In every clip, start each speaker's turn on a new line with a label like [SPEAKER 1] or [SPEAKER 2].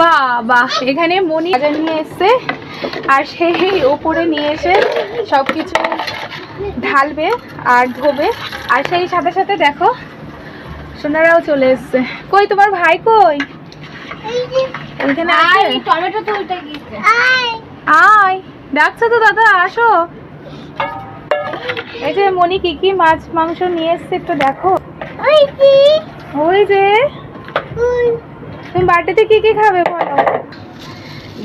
[SPEAKER 1] বাবা এখানে মনি বাজার নিয়ে এসছে আর সেই ওপরে নিয়ে এসে সবকিছু ঢালবে আর ধোবে আর সেই সাথে সাথে দেখো সোনারাও চলে এসছে। কই তোমার ভাই কই? এখানে আছে
[SPEAKER 2] টমেটো তো উল্টে গিয়েছে।
[SPEAKER 1] আয় ডাকছো তো দাদা আসো। এই যে মনি কি কি মাছ মাংস নিয়ে এসছে একটু দেখো। ওই যে তুমি বাড়িতে কি কি খাবে বলো?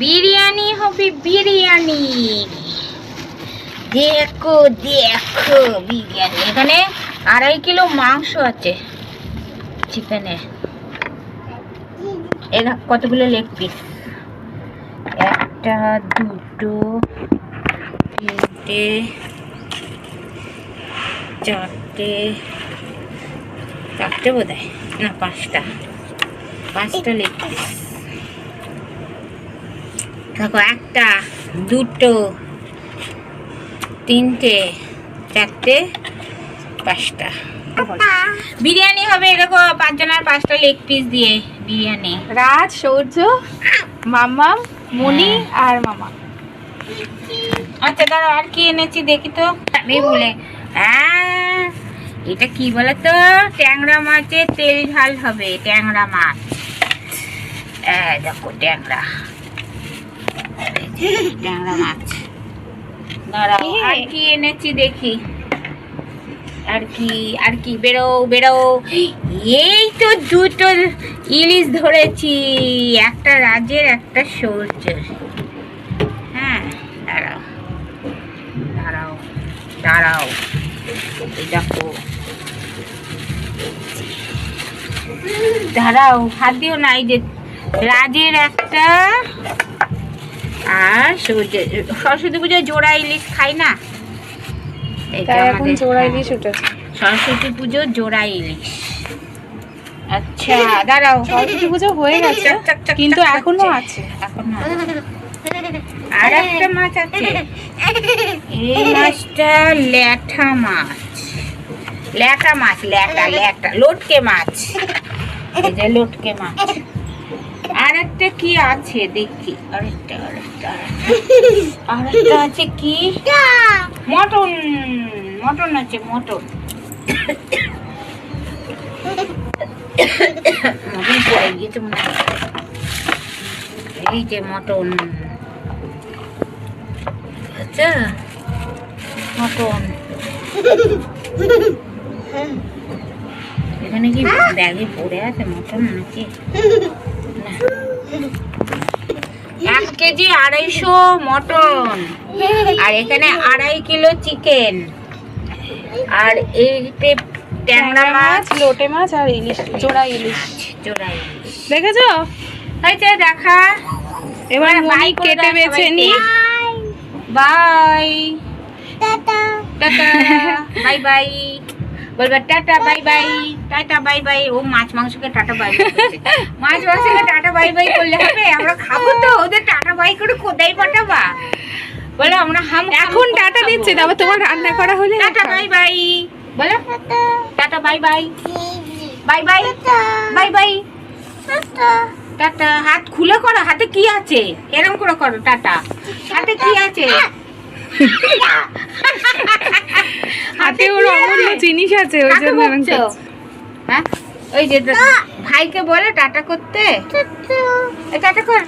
[SPEAKER 2] বিরিয়ানি হবে বিরিয়ানি। দেখো দেখো বিরিয়ানি। এখানে 2.5 কিলো মাংস আছে চিকেনে। এটা কতগুলো লেগ পিস? 1 2 3 4 বোধ হয় না 5টা লেগ পিস। দেখো 1 2 3 4 5টা বিরিয়ানি হবে। দেখো 5 জনের 5টা লেগ পিস দিয়ে বিরিয়ানি।
[SPEAKER 1] রাজ, সৌর্য, মামা, মনি আর মামা।
[SPEAKER 2] আচ্ছা দাঁড়া আর কি এনেছি দেখি তো। আমি বলে এটা কি বলে তো? ট্যাংরা মাছের তেল ঝাল হবে। ট্যাংরা মাছ। দেখো ট্যাংরা মাছ। দাঁড়াও আর কি এনেছি দেখি। আর কি বেরো। এই তো 2টো ইলিশ ধরেছি, একটা রাজের একটা সৌর্যের। হ্যাঁ দাঁড়াও এই দেখো। দাঁড়াও হাত দিও না। এই যে রাজের একটা আর সৌর্যের। সরস্বতী পুজোয় জোড়া ইলিশ খাই না,
[SPEAKER 1] এখন জোড়া ইলিশ উঠেছে।
[SPEAKER 2] সরস্বতী পুজোর জোড়া ইলিশ। আচ্ছা দাঁড়াও,
[SPEAKER 1] সরস্বতী পুজো হয়ে গেছে কিন্তু এখনো আছে।
[SPEAKER 2] আর একটা মাছ আছে। এই মাছটা ল্যাঠা মাছ। লটকে মাছ। এই যে লটকে মাছ। আর একটা কি আছে দেখি। আরেকটা আছে কি? মটন আছে। মটন পড়ে গিয়েছে মনে হয়। এই যে মটন। আচ্ছা মটন এখানে কি ব্যাগে পড়ে আছে মটন নাকি? 1 কেজি 250 মটন। আর এখানে 2.5 কিলো চিকেন। আর এইতে ট্যাংরা মাছ,
[SPEAKER 1] লোটে মাছ আর ইলিশ, জোড়া ইলিশ। দেখেছো?
[SPEAKER 2] হয়েছে দেখা।
[SPEAKER 1] এবার মনি কেটে বেছে নি।
[SPEAKER 2] বাই টাটা বাই বাই বলবা। Tata bye bye. ও মাছ মাংসকে টাটা বাই বাই। মাছ মাংসকে টাটা বাই বাই করলে হবে? আমরা খাবো তো, ওদের টাটা বাই করে কোথায় পাঠাবা? বলে আমরা
[SPEAKER 1] এখন টাটা দিচ্ছে, তারপর তোমার রান্না করা হলে
[SPEAKER 2] টাটা বাই বাই বলে। Tata bye by tata. হাত খুলে করো। হাতে কি আছে? এরকম করে করো। টাটা। হাতে কি আছে?
[SPEAKER 1] হাতে ওর অমূল্য জিনিস আছে, ওই জন্য এরকম করছে।
[SPEAKER 2] হ্যাঁ ওই যে ভাইকে বলে টাটা করতে। টাটা কর।